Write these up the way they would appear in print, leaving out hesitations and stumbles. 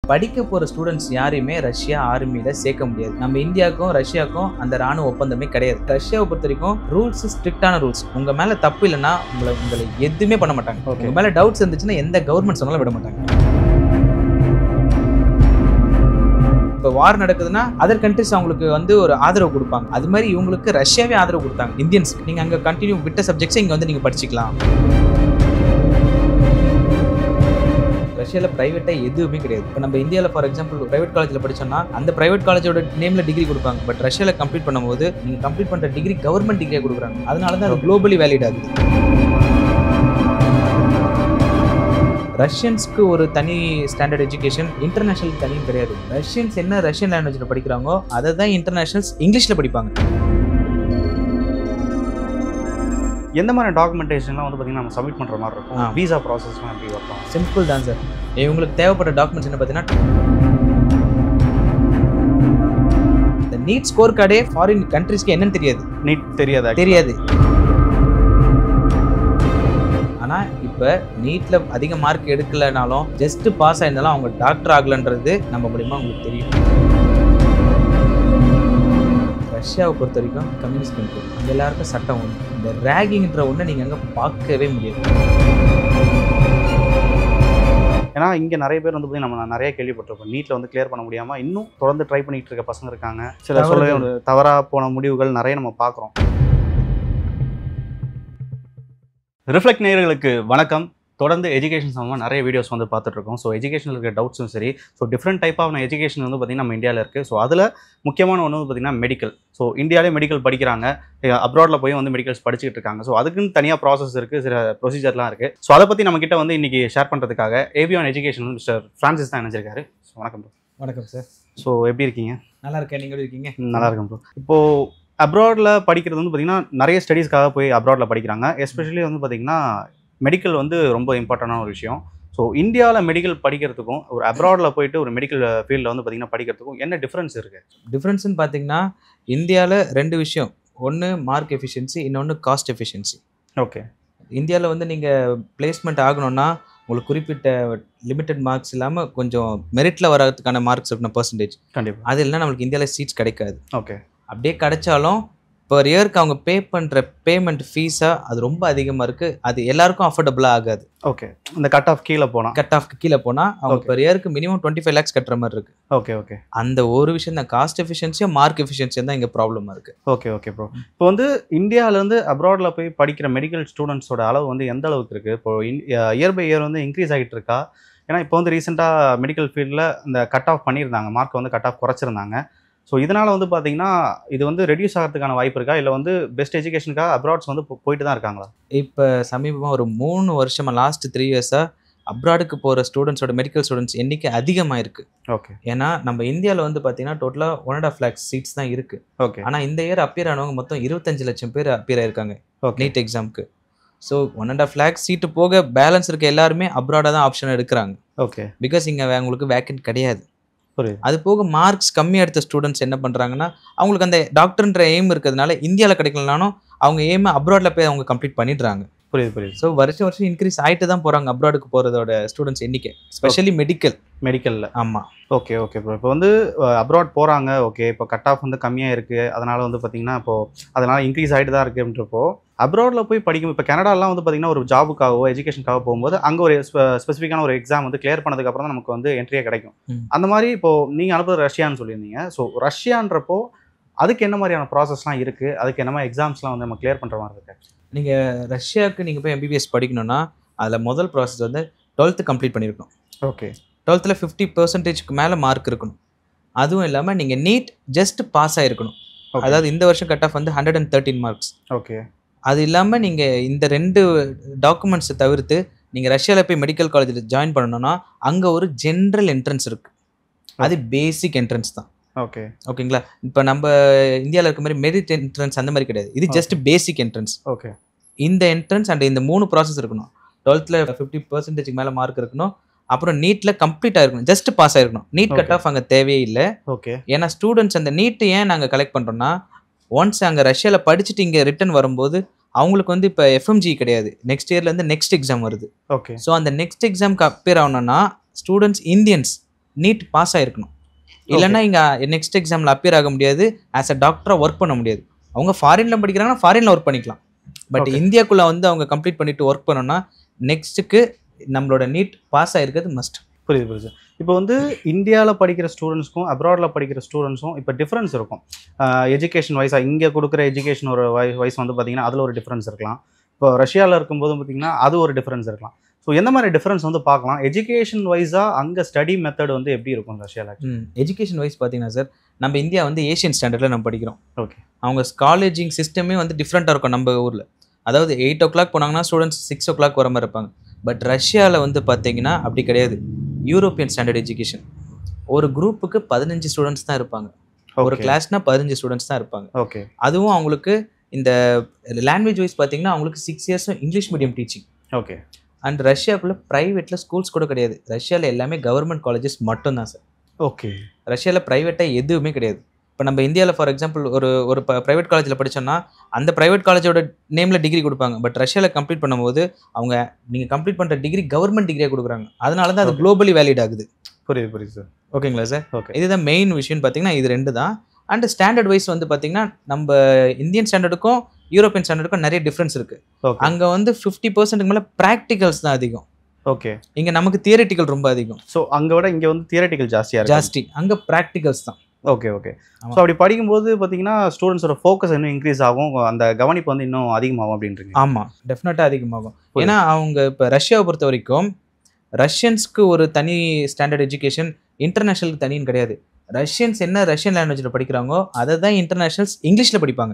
படிக்க போற ஸ்டூடெண்ட்ஸ் யாரையுமே ரஷ்யா ஆர்மியில சேர்க்க முடியாது. நம்ம இந்தியாவுக்கும் ரஷ்யாவுக்கும் அந்த ராணுவ ஒப்பந்தமே கிடையாது. ரஷ்யாவை பொறுத்த வரைக்கும் ரூல்ஸ் ஸ்ட்ரிக்டான ரூல்ஸ். உங்க மேல தப்பு இல்லைன்னா உங்களை எதுவுமே பண்ண மாட்டாங்க. உங்க மேல டவுட்ஸ் இருந்துச்சுன்னா எந்த கவர்மெண்ட் சொன்னாலும் விட மாட்டாங்க. இப்போ வார் நடக்குதுன்னா அதர் கண்ட்ரிஸ் அவங்களுக்கு வந்து ஒரு ஆதரவு கொடுப்பாங்க. அது மாதிரி இவங்களுக்கு ரஷ்யாவே ஆதரவு கொடுத்தாங்க. இந்தியன்ஸ் நீங்க அங்க கண்டினியூ விட்ட சப்ஜெக்ட்ஸ் இங்க வந்து நீங்க படிச்சுக்கலாம். ரஷ்யாவில் பிரைவேட்டா எதுவுமே கிடையாது. இப்போ நம்ம இந்தியாவில் ஃபார் எக்ஸாம்பிள் பிரைவேட் காலேஜில் படிச்சோம்னா அந்த பிரைவேட் காலேஜோட நேம்ல டிகிரி கொடுப்பாங்க. பட் ரஷ்யாவில் கம்ப்ளீட் பண்ணும்போது நீங்க கம்ப்ளீட் பண்ற டிகிரி கவர்மெண்ட் டிகிரியா கொடுக்குறாங்க. அதனால தான் அது குளோபலி வேலிட் ஆகுது. ரஷ்யன்ஸ்க்கு ஒரு தனி ஸ்டாண்டர்ட் எஜுகேஷன், இன்டர்நேஷனல் தனியும் கிடையாது. ரஷ்யன்ஸ் என்ன ரஷ்யன் லாங்குவேஜில் படிக்கிறாங்களோ அதை தான் இன்டர்நேஷனல்ஸ் இங்கிலீஷில் படிப்பாங்க. எந்த மாதிரி டாக்குமெண்டேஷன்லாம் வந்து பார்த்தீங்கன்னா நம்ம சப்மிட் பண்ணுற மாதிரி இருக்கும்? விசா ப்ராசஸ்லாம் எப்படி வைப்போம்? சிம்பிள் தான் சார். இவங்களுக்கு தேவைப்பட்ட டாக்குமெண்ட்ஸ் என்ன பார்த்தீங்கன்னா இந்த நீட் ஸ்கோர் கார்டே ஃபாரின் கண்ட்ரிஸ்க்கு என்னன்னு தெரியாது. நீட் தெரியாது. ஆனால் இப்போ நீட்டில் அதிக மார்க் எடுக்கலைனாலும் ஜஸ்ட் பாஸ் ஆயிருந்தாலும் அவங்க டாக்டர் ஆகலன்றது நம்ம மூலியமா உங்களுக்கு தெரியும். ரஷ்யாவை பொறுத்த வரைக்கும் கம்யூனிஸ்ட் கண்ட்ரி, அங்கே எல்லாருக்கும் சட்டம் ஒன்று. இந்த ரேகிங்ன்ற ஒன்று நீங்கள் அங்கே பார்க்கவே முடியாது. ஏன்னா இங்கே நிறைய பேர் வந்து நம்ம நிறைய கேள்விப்பட்டிருப்போம், நீட்டில் வந்து கிளியர் பண்ண முடியாமல் இன்னும் தொடர்ந்து ட்ரை பண்ணிட்டு இருக்க பசங்க இருக்காங்க. சில சொல்லவே தவறாக போன முடிவுகள் நிறைய நம்ம பார்க்குறோம். ரிஃப்ளெக்ட் நேயர்களுக்கு வணக்கம். தொடர்ந்து எஜுகேஷன் சம்பந்தமாக நிறைய வீடியோஸ் வந்து பார்த்துட்ருக்கோம். ஸோ எஜுகேஷனில் இருக்க டவுட்ஸும் சரி, so different type of education வந்து பார்த்திங்கன்னா நம்ம இந்தியாவில் இருக்குது. ஸோ அதில் முக்கியமான ஒன்று வந்து பார்த்திங்கன்னா மெடிக்கல். ஸோ இந்தியாவிலே மெடிக்கல் படிக்கிறாங்க, அப்ராடில் போய் வந்து மெடிக்கல்ஸ் படிச்சுட்டு இருக்காங்க. ஸோ அதுக்குன்னு தனியாக ப்ராசஸ் இருக்குது, சில ப்ரொசீஜர்லாம் இருக்குது. ஸோ அதை பற்றி நம்மக்கிட்ட வந்து இன்றைக்கி ஷேர் பண்ணுறதுக்காக ஏவியான் எஜுகேஷன் மிஸ்டர் ஃப்ரான்சிஸ் தான் நினைச்சிருக்காரு. ஸோ வணக்கம் ப்ரோ. வணக்கம் சார். ஸோ எப்படி இருக்கீங்க? நல்லா இருக்கேன், நீங்கள் இருக்கீங்க? நல்லா இருக்கேன் ப்ரோ. இப்போது அப்ராடில் படிக்கிறது வந்து பார்த்திங்கன்னா நிறைய ஸ்டடீஸ்க்காக போய் அப்ராடில் படிக்கிறாங்க. எஸ்பெஷலி வந்து பார்த்திங்கன்னா மெடிக்கல் வந்து ரொம்ப இம்பார்ட்டண்டான ஒரு விஷயம். ஸோ இந்தியாவில் மெடிக்கல் படிக்கிறதுக்கும் ஒரு அப்ராடில் போயிட்டு ஒரு மெடிக்கல் ஃபீல்டில் வந்து பார்த்திங்கன்னா படிக்கிறதுக்கும் என்ன டிஃப்ரென்ஸ் இருக்குது? டிஃப்ரென்ஸ்னு பார்த்தீங்கன்னா இந்தியாவில் ரெண்டு விஷயம். ஒன்று மார்க் எஃபிஷியன்சி, இன்னொன்று காஸ்ட் எஃபிஷியன்சி. ஓகே. இந்தியாவில் வந்து நீங்கள் பிளேஸ்மெண்ட் ஆகணும்னா உங்களுக்கு குறிப்பிட்ட லிமிட்டட் மார்க்ஸ் இல்லாமல் கொஞ்சம் மெரிட்டில் வரதுக்கான மார்க்ஸ் இருக்கணும், பர்சன்டேஜ். கண்டிப்பாக. அது இல்லைனா நம்மளுக்கு இந்தியாவில் சீட்ஸ் கிடைக்காது. ஓகே. அப்படியே கிடைச்சாலும் பர் இயருக்கு அவங்க பே பண்ணுற பேமெண்ட் ஃபீஸாக அது ரொம்ப அதிகமாக இருக்குது. அது எல்லாருக்கும் அஃபோர்டபுளாக ஆகாது. ஓகே. இந்த கட் ஆஃப் கீழே போனால் அவங்க பர் இயருக்கு மினிமம் 25 lakhs கட்டுற மாதிரி இருக்குது. Okay okay. அந்த ஒரு விஷயம் தான், காஸ்ட் எஃபிஷியன்சியாக மார்க் எஃபிஷியன்சியாக தான் இங்கே ப்ராப்ளமாக இருக்குது. Okay okay bro. இப்போ வந்து இந்தியாவிலேருந்து அப்ராடில் போய் படிக்கிற மெடிக்கல் ஸ்டூடெண்ட்ஸோட அளவு வந்து எந்த அளவுக்கு இருக்குது? இப்போ இயர் பை இயர் வந்து இன்க்ரீஸ் ஆகிட்டு இருக்கா? ஏன்னா இப்போ வந்து ரீசெண்டாக மெடிக்கல் ஃபீல்டில் இந்த கட் ஆஃப் பண்ணியிருந்தாங்க, மார்க் வந்து கட் ஆஃப் குறைச்சிருந்தாங்க. ஸோ இதனால் வந்து பார்த்தீங்கன்னா இது வந்து ரெடியூஸ் ஆகிறதுக்கான வாய்ப்பு இருக்கா, இல்லை வந்து பெஸ்ட் எஜுகேஷனுக்காக அப்ராட்ஸ் வந்து போயிட்டு தான் இருக்காங்களா? இப்போ சமீபமாக ஒரு 3 வருஷமாக லாஸ்ட் 3 years அப்ராடுக்கு போகிற ஸ்டூடெண்ட்ஸோட மெடிக்கல் ஸ்டூடெண்ட்ஸ் எண்ணிக்கை அதிகமாக இருக்குது. ஓகே. ஏன்னா நம்ம இந்தியாவில் வந்து பார்த்தீங்கன்னா டோட்டலாக 1.5 lakhs சீட்ஸ் தான் இருக்குது. ஓகே. ஆனால் இந்த இயர் அப்பியர் ஆனவங்க மொத்தம் 25 லட்சம் பேர் அப்பியர் ஆயிருக்காங்க நீட் எக்ஸாமுக்கு. ஸோ 1.5 lakhs சீட்டு போக பேலன்ஸ் இருக்க எல்லாருமே அப்ராடாக தான் ஆப்ஷன் எடுக்கிறாங்க. ஓகே. பிகாஸ் இங்கே உங்களுக்கு வேக்கன்ட் கிடையாது. புரியுது. அது போக மார்க்ஸ் கம்மி எடுத்த ஸ்டூடெண்ட்ஸ் என்ன பண்ணுறாங்கன்னா அவங்களுக்கு அந்த டாக்டர்ன்ற எய்ம் இருக்கிறதுனால இந்தியாவில் கிடைக்கலனாலும் அவங்க எய்மை அப்ராடில் போய் அவங்க கம்ப்ளீட் பண்ணிடுறாங்க. புரியுது. ஸோ வருஷம் இன்க்ரீஸ் ஆகிட்டு தான் போகிறாங்க அப்ராடுக்கு போகிறதோட ஸ்டூடெண்ட்ஸ் எண்ணிக்கை, ஸ்பெஷலி மெடிக்கலில். ஆமாம். Okay okay bro. இப்போ வந்து அப்ராட் போகிறாங்க, ஓகே. இப்போ கட் ஆஃப் வந்து கம்மியாக இருக்குது, அதனால் வந்து பார்த்திங்கன்னா இப்போது அதனால் இன்க்ரீஸ் ஆகிட்டு தான் இருக்குன்றப்போ அப்ராடில் போய் படிக்கும். இப்போ கனடாலாம் வந்து பார்த்திங்கன்னா ஒரு ஜாபுக்காகவோ எஜுகேஷனுக்காக போகும்போது அங்கே ஒரு ஸ்பெசிஃபிக்கான ஒரு எக்ஸாம் வந்து கிளியர் பண்ணதுக்கப்புறம் தான் நமக்கு வந்து என்ட்ரியே கிடைக்கும். அந்த மாதிரி இப்போது நீங்கள் அனுப்புறது ரஷ்யான்னு சொல்லியிருந்தீங்க. ஸோ ரஷ்யான்றப்போ அதுக்கு என்ன மாதிரியான ப்ராசஸ்லாம் இருக்குது, அதுக்கு என்ன மாதிரி எக்ஸாம்ஸ்லாம் வந்து நம்ம கிளியர் பண்ணுற மாதிரி இருக்குது? நீங்கள் ரஷ்யாவுக்கு நீங்கள் போய் எம்பிபிஎஸ் படிக்கணும்னா அதில் முதல் ப்ராசஸ் வந்து 12th கம்ப்ளீட் பண்ணியிருக்கணும். ஓகே. 12th 50% மேலே மார்க் இருக்கணும். அதுவும் இல்லாமல் நீங்கள் நீட் ஜஸ்ட் பாஸ் ஆகிருக்கணும். அதாவது இந்த வருஷம் கட் ஆஃப் வந்து 113 மார்க்ஸ். ஓகே. அது இல்லாமல் நீங்கள் இந்த 2 டாக்குமெண்ட்ஸை தவிர்த்து நீங்கள் ரஷ்யாவில் போய் மெடிக்கல் காலேஜில் ஜாயின் பண்ணணும்னா அங்கே ஒரு ஜென்ரல் என்ட்ரன்ஸ் இருக்குது. அது பேசிக் என்ட்ரன்ஸ் தான். ஓகே. ஓகேங்களா? இப்போ நம்ம இந்தியாவில் இருக்க மாதிரி மெரிட் என்ட்ரன்ஸ் அந்த மாதிரி கிடையாது. இது ஜஸ்ட் பேசிக் என்ட்ரன்ஸ். ஓகே. இந்த என்ட்ரன்ஸ் அண்ட் இந்த 3 ப்ராசஸ் இருக்கணும். 12th 50% மேலே மார்க் இருக்கணும். அப்புறம் நீட்டில் கம்ப்ளீட் ஆகிருக்கணும், ஜஸ்ட் பாஸ் ஆகிருக்கணும். நீட் கட் ஆஃப் அங்கே தேவையே இல்லை. ஓகே. ஏன்னா ஸ்டூடெண்ட்ஸ் அந்த நீட்டு ஏன் நாங்கள் கலெக்ட் பண்ணுறோன்னா ஒன்ஸ் அங்கே ரஷ்யாவில் படிச்சுட்டு இங்கே ரிட்டர்ன் வரும்போது அவங்களுக்கு வந்து இப்போ எஃப்எம்ஜி கிடையாது, நெக்ஸ்ட் இயர்லேருந்து நெக்ஸ்ட் எக்ஸாம் வருது. ஓகே. ஸோ அந்த நெக்ஸ்ட் எக்ஸாம்க்கு அப்பியர் ஆகணும்னா ஸ்டூடெண்ட்ஸ் இந்தியன்ஸ் நீட் பாஸ் ஆகிருக்கணும். இல்லைன்னா இங்கே நெக்ஸ்ட் எக்ஸாமில் அப்பியர் ஆக முடியாது, ஆஸ் அ டாக்டராக ஒர்க் பண்ண முடியாது. அவங்க ஃபாரினில் படிக்கிறாங்கன்னா ஃபாரினில் ஒர்க் பண்ணிக்கலாம். பட் இந்தியாக்குள்ளே வந்து அவங்க கம்ப்ளீட் பண்ணிட்டு ஒர்க் பண்ணோன்னா நெக்ஸ்ட்டுக்கு நம்மளோட நீட் பாஸ் ஆகிருக்கிறது மஸ்ட். புரியுது புரியுது. இப்போ வந்து இந்தியாவில் படிக்கிற ஸ்டூடெண்ட்ஸ்க்கும் அப்ராடில் படிக்கிற ஸ்டூடெண்ட்ஸும் இப்போ டிஃப்ரென்ஸ் இருக்கும். எஜுகேஷன் வைஸாக இங்கே கொடுக்குற எஜுகேஷன் ஒரு வைஸ் வந்து பார்த்திங்கன்னா அதில் ஒரு டிஃப்ரென்ஸ் இருக்கலாம். இப்போ ரஷ்யாவில் இருக்கும்போது பார்த்திங்கன்னா அது ஒரு டிஃப்ரென்ஸ் இருக்கலாம். ஸோ எந்த மாதிரி டிஃப்ரென்ஸ் வந்து பார்க்கலாம்? எஜுகேஷன் வைஸாக அங்கே ஸ்டடி மெத்தட் வந்து எப்படி இருக்கும் ரஷ்யாவில்? எஜுகேஷன் வைஸ் பார்த்தீங்கன்னா சார், நம்ம இந்தியா வந்து ஏஷியன் ஸ்டாண்டர்டில் நம்ம படிக்கிறோம். ஓகே. அவங்க காலேஜிங் சிஸ்டமே வந்து டிஃப்ரெண்ட்டாக இருக்கும் நம்ம ஊரில். அதாவது 8 o'clock போனாங்கன்னா ஸ்டூடெண்ட்ஸ் 6 o'clock வர மாதிரி இருப்பாங்க. பட் ரஷ்யாவில் வந்து பார்த்தீங்கன்னா அப்படி கிடையாது. European standard education. ஒரு குரூப்புக்கு 15 ஸ்டூடெண்ட்ஸ் தான் இருப்பாங்க. ஒரு கிளாஸ்னால் 15 ஸ்டூடெண்ட்ஸ் தான் இருப்பாங்க. ஓகே. அதுவும் அவங்களுக்கு இந்த லாங்குவேஜ் வைஸ் பார்த்தீங்கன்னா அவங்களுக்கு 6 years English medium teaching. Okay. And ரஷ்யாவுக்குள்ள ப்ரைவேட்டில் ஸ்கூல்ஸ் கூட கிடையாது. ரஷ்யாவில் எல்லாமே கவர்மெண்ட் காலேஜஸ் மட்டும்தான் சார். ஓகே. ரஷ்யாவில் ப்ரைவேட்டாக எதுவுமே கிடையாது. இப்போ நம்ம இந்தியாவில் ஃபார் எக்ஸாம்பிள் ஒரு ப்ரைவேட் காலேஜில் படித்தோம்னா அந்த ப்ரைவேட் காலேஜோட நேமில் டிகிரி கொடுப்பாங்க. பட் ரஷ்யாவில் கம்ப்ளீட் பண்ணும்போது அவங்க நீங்கள் கம்ப்ளீட் பண்ணுற டிகிரி கவர்மெண்ட் டிகிரியாக கொடுக்குறாங்க. அதனால தான் அது குளோபலி வேலிட் ஆகுது. புரியுது புரியுது சார். ஓகேங்களா சார்? ஓகே. இதுதான் மெயின் விஷயம்னு பார்த்தீங்கன்னா இது 2 தான். அண்ட் ஸ்டாண்டர்ட் வைஸ் வந்து பார்த்தீங்கன்னா நம்ம இந்தியன் ஸ்டாண்டர்டுக்கும் யூரோப்பியன் ஸ்டாண்டர்டுக்கும் நிறைய டிஃப்ரென்ஸ் இருக்குது. அங்கே வந்து 50% மேலே ப்ராக்டிகல்ஸ் தான் அதிகம். ஓகே. இங்கே நமக்கு தியரிட்டிக்கல் ரொம்ப அதிகம். ஸோ அங்கே விட இங்கே வந்து தியரிட்டிக்கல் ஜாஸ்தி, அங்கே ப்ராக்டிகல்ஸ் தான். Okay okay. ஸோ அப்படி படிக்கும்போது பார்த்தீங்கன்னா ஸ்டூடெண்ட்ஸோட ஃபோக்கஸ் இன்னும் இன்க்ரீஸ் ஆகும், அந்த கவனிப்பு வந்து இன்னும் அதிகமாகும் அப்படின்றீங்க? ஆமாம், டெஃபினட்டாக அதிகமாகும். ஏன்னா அவங்க இப்போ ரஷ்யாவை பொறுத்த வரைக்கும் ரஷ்யன்ஸ்க்கு ஒரு தனி ஸ்டாண்டர்ட் எஜுகேஷன், இன்டர்நேஷ்னலுக்கு தனின்னு கிடையாது. ரஷ்யன்ஸ் என்ன ரஷ்யன் லாங்குவேஜில் படிக்கிறாங்களோ அதை தான் இன்டர்நேஷ்னல்ஸ் இங்கிலீஷில் படிப்பாங்க.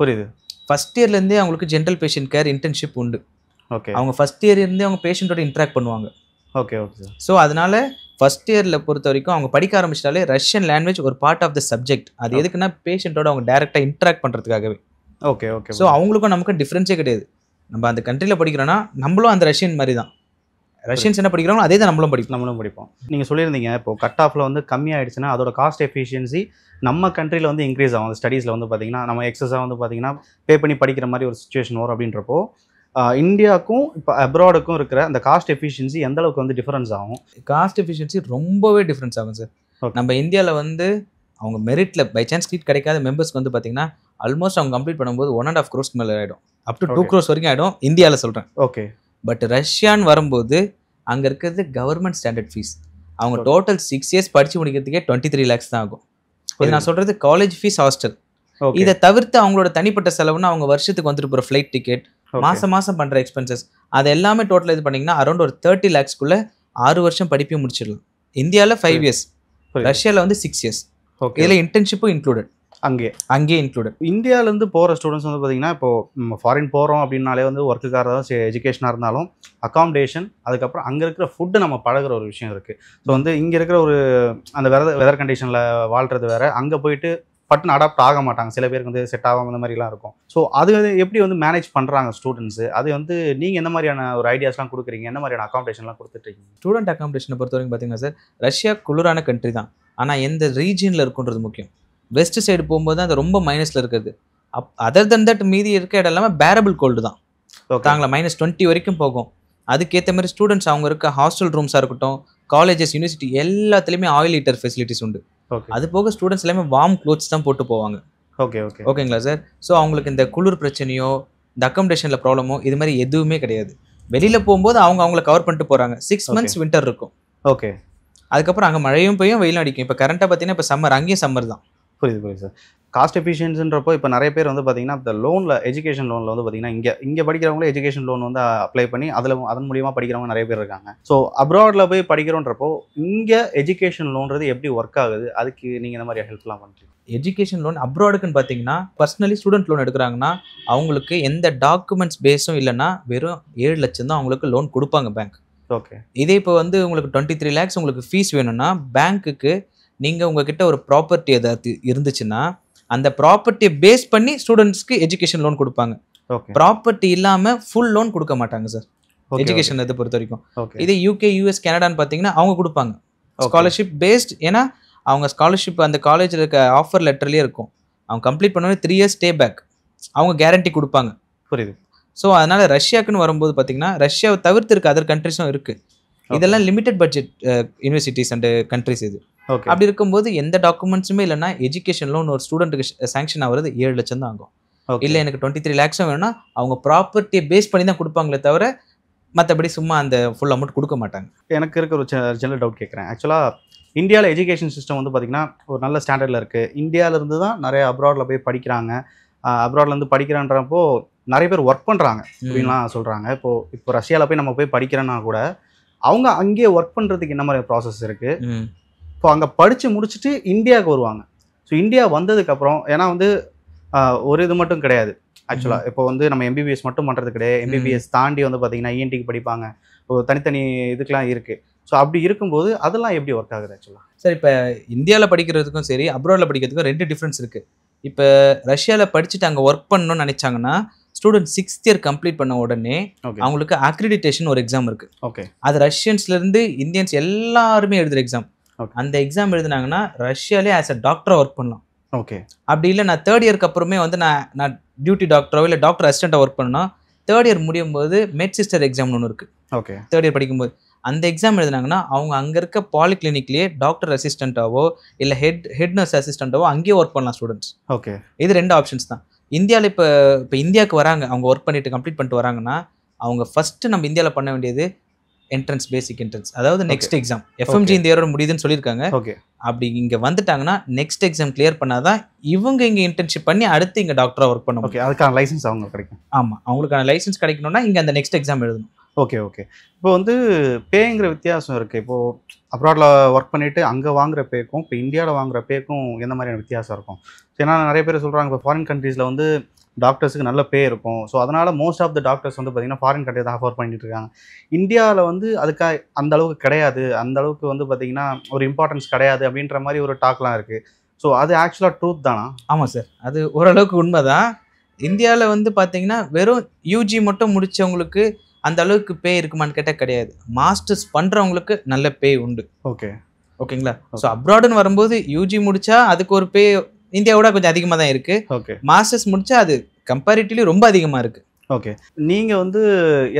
புரியுது. ஃபஸ்ட் இயர்லேருந்தே அவங்களுக்கு ஜென்ரல் பேஷண்ட் கேர் இன்டர்ன்ஷிப் உண்டு. ஓகே. அவங்க ஃபஸ்ட் இயர்லேருந்தே அவங்க பேஷண்ட்டோட இன்ட்ராக்ட் பண்ணுவாங்க. Okay okay sir. ஸோ அதனால ஃபஸ்ட் இயரில் பொறுத்த வரைக்கும் அவங்க படிக்க ஆரம்பிச்சிட்டாலே ரஷ்யன் லாங்குவேஜ் ஒரு பார்ட் ஆஃப் த சப்ஜெக்ட். அது எதுக்குன்னா பேஷண்ட்டோட அவங்க டேரெக்டாக இன்ட்ராக்ட் பண்ணுறதுக்காகவே. Okay okay. ஸோ அவங்களுக்கும் நமக்கு டிஃப்ரென்ஸே கிடையாது. நம்ம அந்த கண்ட்ரியில் படிக்கிறோன்னா நம்மளும் அந்த ரஷ்யன் மாதிரி தான். ரஷ்யன்ஸ் என்ன படிக்கிறாங்களோ அதே தான் நம்மளும் படிப்போம். நீங்கள் சொல்லியிருந்தீங்க இப்போ கட் ஆஃபில் வந்து கம்மியாகிடுச்சுன்னா அதோட காஸ்ட் எஃபிஷியன்சி நம்ம கண்ட்ரியில் வந்து இன்க்ரீஸ் ஆகும். அந்த ஸ்டடீஸில் வந்து பார்த்திங்கன்னா நம்ம எக்ஸஸாக வந்து பார்த்திங்கன்னா பே பண்ணி படிக்கிற மாதிரி ஒரு சுச்சுவேஷன் வரும். அப்படின்றப்போ இந்தியாவுக்கும் இப்போ அப்ராடுக்கும் இருக்கிற அந்த காஸ்ட் எஃபிஷியன்சி எந்த அளவுக்கு வந்து டிஃபரன்ஸ் ஆகும்? காஸ்ட் எஃபிஷியன்சி ரொம்பவே டிஃப்ரென்ஸ் ஆகும் சார். நம்ம இந்தியாவில் வந்து அவங்க மெரிட்டில் பை சான்ஸ் சீட் கிடைக்காத மெம்பர்ஸ்க்கு வந்து பார்த்தீங்கன்னா ஆல்மோஸ்ட் அவங்க கம்ப்ளீட் பண்ணும்போது 1.5 crores மேலே ஆகிடும். அப் டு 2 crores வரைக்கும் ஆகிடும் இந்தியாவில் சொல்கிறேன். ஓகே. பட் ரஷ்யான்னு வரும்போது அங்கே இருக்கிறது கவர்மெண்ட் ஸ்டாண்டர்ட் ஃபீஸ். அவங்க டோட்டல் 6 years படித்து முடிக்கிறதுக்கே 23 lakhs தான் ஆகும். இது நான் சொல்கிறது காலேஜ் ஃபீஸ், ஹாஸ்டல். இதை தவிர்த்து அவங்களோட தனிப்பட்ட செலவுன்னு அவங்க வருஷத்துக்கு வந்துட்டு போகிற ஃப்ளைட் டிக்கெட், மாதம் பண்ணுற எக்ஸ்பென்சஸ், அது எல்லாமே டோட்டல் இது பண்ணிங்கன்னா அரௌண்ட் ஒரு 30 lakhsக்குள்ளே 6 வருஷம் படிப்பையும் முடிச்சிடலாம். இந்தியாவில் 5 years, ரஷ்யாவில் வந்து 6 years. இதில் இன்டர்ன்ஷிப்பும் இன்க்ளூடட், அங்கேயே இன்க்ளூடட். இந்தியாவிலேருந்து போகிற ஸ்டூடெண்ட்ஸ் வந்து பார்த்திங்கன்னா இப்போது ஃபாரின் போகிறோம் அப்படின்னாலே வந்து ஒர்க்குக்காக இருந்தாலும் எஜுகேஷனாக இருந்தாலும் அகாமடேஷன், அதுக்கப்புறம் அங்கே இருக்கிற ஃபுட்டு நம்ம பழகிற ஒரு விஷயம் இருக்குது. ஸோ வந்து இங்கே இருக்கிற ஒரு அந்த வெதர் கண்டிஷனில் வாழ்கிறது வேறு, அங்கே போயிட்டு பட்டுன்னு அடாப்ட் ஆக மாட்டாங்க. சில பேருக்கு வந்து செட் ஆகாம இந்த மாதிரிலாம் இருக்கும். ஸோ அது எப்படி வந்து மேனேஜ் பண்ணுறாங்க ஸ்டூடெண்ட்ஸு? அது வந்து நீங்கள் எந்த மாதிரியான ஒரு ஐடியாஸ்லாம் கொடுக்குறீங்க, எந்த மாதிரியான அகாமடேஷன்லாம் கொடுத்துட்ருக்கீங்க? ஸ்டூடெண்ட் அகாமடேஷனை பொறுத்த வரைக்கும் பார்த்தீங்கன்னா சார், ரஷ்யா குளிரான கண்ட்ரி தான். ஆனால் எந்த ரீஜனில் இருக்குன்றது முக்கியம். வெஸ்ட் சைடு போகும்போது தான் அது ரொம்ப மைனஸில் இருக்குது. அதர் தன் தட் மீதி இருக்க இடம் எல்லாமே பேரபிள் கோல்டு தான். தாங்களா -20 வரைக்கும் போகும். அதுக்கேற்ற மாதிரி ஸ்டூடெண்ட்ஸ் அவங்க இருக்க ஹாஸ்டல் ரூம்ஸாக இருக்கட்டும், காலேஜஸ், யூனிவர்சிட்டி எல்லாத்துலேயுமே ஆயில் ஹீட்டர் ஃபெசிலிட்டிஸ் உண்டு. அது போக ஸ்டூடெண்ட்ஸ் எல்லாமே வார்ம் க்ளோத்ஸ் தான் போட்டு போவாங்க. ஓகேங்களா சார்? ஸோ அவங்களுக்கு இந்த குளிர் பிரச்சனையோ இந்த அக்காமடேஷனில் ப்ராப்ளமோ இது மாதிரி எதுவுமே கிடையாது. வெளியில் போகும்போது அவங்கள கவர் பண்ணிட்டு போகிறாங்க. 6 months வின்டர் இருக்கும். ஓகே. அதுக்கப்புறம் அங்கே மழையும் பெய்யும், வெயிலும் அடிக்கும். இப்போ கரண்ட்டாக பார்த்தீங்கன்னா இப்போ சம்மர், அங்கேயும் சம்மர் தான். புரியுது சார். காஸ்ட் எஃபிஷியன்ஸின்றப்போ இப்போ நிறைய பேர் வந்து பார்த்தீங்கன்னா இந்த லோனில், எஜுகேஷன் லோனில் வந்து பார்த்தீங்கன்னா இங்கே படிக்கிறவங்களே எஜுகேஷன் லோன் வந்து அப்ளை பண்ணி அதன் மூலியமாக படிக்கிறவங்க நிறைய பேர் இருக்காங்க. ஸோ அப்ராடில் போய் படிக்கிறோன்றப்போ இங்கே எஜுகேஷன் லோன்றது எப்படி ஒர்க் ஆகுது? அதுக்கு நீங்கள் இந்த மாதிரி ஹெல்ப்லாம் பண்ணுறீங்க? எஜுகேஷன் லோன் அப்ராடுக்குன்னு பார்த்தீங்கன்னா பர்சனலி ஸ்டூடெண்ட் லோன் எடுக்கிறாங்கன்னா அவங்களுக்கு எந்த டாக்குமெண்ட்ஸ் பேஸும் இல்லைன்னா வெறும் 7 லட்சம் தான் அவங்களுக்கு லோன் கொடுப்பாங்க பேங்க். ஓகே. இதே இப்போ வந்து உங்களுக்கு 23 lakhs உங்களுக்கு ஃபீஸ் வேணும்னா பேங்க்குக்கு நீங்கள் உங்ககிட்ட ஒரு ப்ராப்பர்ட்டி ஏதாவது இருந்துச்சுன்னா அந்த ப்ராப்பர்ட்டியை பேஸ் பண்ணி ஸ்டூடெண்ட்ஸ்க்கு எஜுகேஷன் லோன் கொடுப்பாங்க. ப்ராப்பர்ட்டி இல்லாமல் ஃபுல் லோன் கொடுக்க மாட்டாங்க சார் எஜுகேஷன் இதை பொறுத்த வரைக்கும். இதே UK, US, கனடான்னு பார்த்தீங்கன்னா அவங்க கொடுப்பாங்க ஸ்காலர்ஷிப் பேஸ்ட். ஏன்னா அவங்க ஸ்காலர்ஷிப் அந்த காலேஜில் இருக்க ஆஃபர் லெட்டர்லேயே இருக்கும். அவங்க கம்ப்ளீட் பண்ணோன்னே 3 years ஸ்டே பேக் அவங்க கேரண்டி கொடுப்பாங்க. புரியுது. ஸோ அதனால் ரஷ்யாவுக்குன்னு வரும்போது பார்த்தீங்கன்னா ரஷ்யாவை தவிர்த்து இருக்க அதர் கண்ட்ரிஸும் இருக்குது. இதெல்லாம் limited budget universities and countries இது. ஓகே அப்படி இருக்கும்போது எந்த டாக்குமெண்ட்ஸுமே இல்லைன்னா எஜுகேஷன் லோன் ஒரு ஸ்டூடெண்ட்டுக்கு சாங்ஷன் ஆகிறது 7 லட்சம் தான் ஆகும். இல்லை எனக்கு 23 lakhs வேணும்னா அவங்க ப்ராப்பர்ட்டியை பேஸ் பண்ணி தான் கொடுப்பாங்களே தவிர மற்றபடி சும்மா அந்த ஃபுல் அமௌண்ட் கொடுக்க மாட்டாங்க. எனக்கு இருக்க ஒரு ஜெனரல் டவுட் கேட்குறேன். ஆக்சுவலாக இந்தியாவில் எஜுகேஷன் சிஸ்டம் வந்து பார்த்திங்கன்னா ஒரு நல்ல ஸ்டாண்டர்டில் இருக்குது. இந்தியாவிலேருந்து தான் நிறைய அப்ராடில் போய் படிக்கிறாங்க. அப்ராட்லேருந்து படிக்கிறான்றப்போ நிறைய பேர் ஒர்க் பண்ணுறாங்க அப்படின்லாம் சொல்கிறாங்க. இப்போ ரஷ்யாவில் போய் நம்ம போய் படிக்கிறோன்னா கூட அவங்க அங்கேயே ஒர்க் பண்ணுறதுக்கு என்ன மாதிரி ப்ராசஸ் இருக்குது. இப்போ அங்கே படித்து முடிச்சுட்டு இந்தியாவுக்கு வருவாங்க. ஸோ இந்தியா வந்ததுக்கப்புறம் ஏன்னா வந்து ஒரு இது மட்டும் கிடையாது. ஆக்சுவலாக இப்போ வந்து நம்ம எம்பிபிஎஸ் மட்டும் பண்ணுறது கிடையாது. எம்பிபிஎஸ் தாண்டி வந்து பார்த்திங்கன்னா இஎன்டிக்கு படிப்பாங்க. ஒரு தனித்தனி இதுக்கெலாம் இருக்குது. ஸோ அப்படி இருக்கும்போது அதெல்லாம் எப்படி ஒர்க் ஆகுது ஆக்சுவலாக? சார் இப்போ இந்தியாவில் படிக்கிறதுக்கும் சரி அப்ராடில் படிக்கிறதுக்கும் 2 டிஃப்ரென்ஸ் இருக்குது. இப்போ ரஷ்யாவில் படிச்சுட்டு அங்கே ஒர்க் பண்ணணும்னு நினச்சாங்கன்னா ஸ்டூடெண்ட் 6th year கம்ப்ளீட் பண்ண உடனே அவங்களுக்கு அக்ரிடிட்டேஷன் ஒரு எக்ஸாம் இருக்குது. ஓகே அது ரஷ்யன்ஸ்லேருந்து இந்தியன்ஸ் எல்லாருமே எழுதுகிற எக்ஸாம். அந்த எக்ஸாம் எழுதுனாங்கன்னா ரஷ்யாலே ஆஸ் அ டாக்டராக ஒர்க் பண்ணலாம். ஓகே அப்படி இல்லை நான் 3rd year அப்புறமே வந்து நான் டியூட்டி டாக்டரோ இல்லை டாக்டர் அசிஸ்டண்ட்டாக ஒர்க் பண்ணணும். 3rd year முடியும் போது மெட் சிஸ்டர் எக்ஸாம்னு ஒன்று இருக்குது. ஓகே 3rd year படிக்கும்போது அந்த எக்ஸாம் எழுதுனாங்கன்னா அவங்க அங்கே இருக்க பாலிகிளினிக்லேயே டாக்டர் அசிஸ்டண்ட்டாவோ இல்லை ஹெட் நர்ஸ் அசிஸ்டண்ட்டாவோ அங்கேயே ஒர்க் பண்ணலாம் ஸ்டூடெண்ட்ஸ். ஓகே இது 2 ஆப்ஷன்ஸ் தான். இந்தியாவில் இப்போ இந்தியாவுக்கு வராங்க, அவங்க ஒர்க் பண்ணிட்டு கம்ப்ளீட் பண்ணிட்டு வராங்கன்னா அவங்க ஃபஸ்ட்டு நம்ம இந்தியாவில் பண்ண வேண்டியது என்ட்ரன்ஸ், பேசிக் என்ட்ரன்ஸ், அதாவது நெக்ஸ்ட் எக்ஸாம். எஃப்எம்ஜி இந்த இயரோட முடியுதுன்னு சொல்லியிருக்காங்க. ஓகே அப்படி இங்கே வந்துட்டாங்கன்னா நெக்ஸ்ட் எக்ஸாம் கிளியர் பண்ணாதான் இவங்க இங்கே இன்டர்ன்ஷிப் பண்ணி அடுத்து இங்கே டாக்டராக ஒர்க் பண்ணணும். ஓகே அதுக்கான லைசன்ஸ் அவங்க கிடைக்கும். ஆமாம், அவங்களுக்கான லைசன்ஸ் கிடைக்கணும்னா இங்கே அந்த நெக்ஸ்ட் எக்ஸாம் எழுதணும். ஓகே ஓகே இப்போ வந்து பேங்கிற வித்தியாசம் இருக்குது. இப்போது அப்ராடில் ஒர்க் பண்ணிவிட்டு அங்கே வாங்குகிற பேக்கும் இப்போ இந்தியாவில் வாங்குகிற பேக்கும் எந்த மாதிரியான வித்தியாசம் இருக்கும்? ஏன்னா நிறைய பேர் சொல்கிறாங்க இப்போ ஃபாரின் கண்ட்ரீஸில் வந்து டாக்டர்ஸுக்கு நல்ல பே இருக்கும். ஸோ அதனால் மோஸ்ட் ஆஃப் த டாக்டர்ஸ் வந்து பார்த்திங்கன்னா ஃபாரின் கண்ட்ரி தான் அஃபோர்ட் பண்ணிட்டு இருக்காங்க. இந்தியாவில் வந்து அதுக்காக அந்த அளவுக்கு கிடையாது, அந்த அளவுக்கு வந்து பார்த்திங்கன்னா ஒரு இம்பார்ட்டன்ஸ் கிடையாது அப்படின்ற மாதிரி ஒரு டாக்லாம் இருக்குது. ஸோ அது ஆக்சுவலாக ட்ரூத் தானா? ஆமாம் சார், அது ஓரளவுக்கு உண்மை தான். இந்தியாவில் வந்து பார்த்தீங்கன்னா வெறும் யூஜி மட்டும் முடித்தவங்களுக்கு அந்த அளவுக்கு பே இருக்குமான்னு கேட்டால் கிடையாது. மாஸ்டர்ஸ் பண்ணுறவங்களுக்கு நல்ல பே உண்டு. ஓகேங்களா? ஸோ அப்ராடுன்னு வரும்போது யூஜி முடித்தா அதுக்கு ஒரு பே இந்தியாவோட கொஞ்சம் அதிகமாக தான் இருக்குது. ஓகே மாஸ்டர்ஸ் முடித்தா அது கம்பேரிட்டிவ்லி ரொம்ப அதிகமாக இருக்குது. ஓகே நீங்கள் வந்து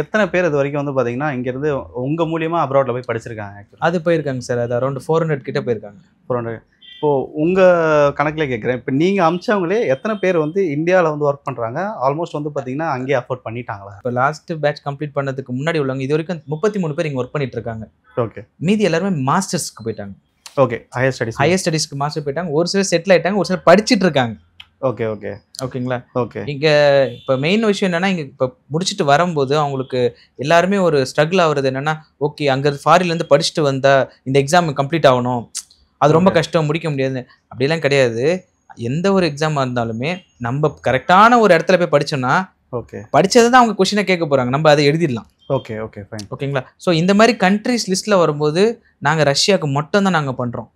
எத்தனை பேர் இது வரைக்கும் வந்து பார்த்தீங்கன்னா இங்கேருந்து உங்கள் மூலியமாக அப்ராடில் போய் படிச்சிருக்காங்க? அது போயிருக்காங்க சார், அது அரௌண்ட் 400 கிட்ட போயிருக்காங்க. 400. இப்போது உங்கள் கணக்கில் கேட்குறேன், இப்போ நீங்கள் அமிச்சவங்களே எத்தனை பேர் வந்து இந்தியாவில் வந்து ஒர்க் பண்ணுறாங்க? ஆல்மோஸ்ட் வந்து பார்த்தீங்கன்னா அங்கேயே அஃபோர்ட் பண்ணிட்டாங்களா? இப்போ லாஸ்ட் பேட்ச் கம்ப்ளீட் பண்ணதுக்கு முன்னாடி உள்ளவங்க இது வரைக்கும் 33 பேர் இங்கே ஒர்க் பண்ணிட்டு இருக்காங்க. ஓகே மீதி எல்லாருமே மாஸ்டர்ஸ்க்கு போயிட்டாங்க. ஓகே ஹையர் ஸ்டடீஸ்க்கு மாஸ்டர் போயிட்டாங்க. ஒரு சிலர் செட்டில் ஆகிட்டாங்க, ஒரு சிலர் படிச்சுட்டு இருக்காங்க. ஓகே ஓகே ஓகேங்களா? ஓகே இங்கே இப்போ மெயின் விஷயம் என்னென்னா இங்கே இப்போ முடிச்சுட்டு வரும்போது அவங்களுக்கு எல்லாருமே ஒரு ஸ்ட்ரகிள் ஆகுறது என்னென்னா, ஓகே அங்கே ஃபாரின்லேருந்து படிச்சுட்டு வந்தால் இந்த எக்ஸாம் கம்ப்ளீட் ஆகணும், அது ரொம்ப கஷ்டம், முடிக்க முடியாது அப்படிலாம் கிடையாது. எந்த ஒரு எக்ஸாமாக இருந்தாலுமே நம்ம கரெக்டான ஒரு இடத்துல போய் படித்தோம்னா ஓகே படித்ததை தான் அவங்க கொஷினை கேட்க போகிறாங்க, நம்ம அதை எழுதிடலாம். Okay okay fine. ஓகேங்களா? ஸோ இந்த மாதிரி கண்ட்ரிஸ் லிஸ்ட்டில் வரும்போது நாங்கள் ரஷ்யாவுக்கு மட்டும் தான் நாங்கள் பண்ணுறோம்.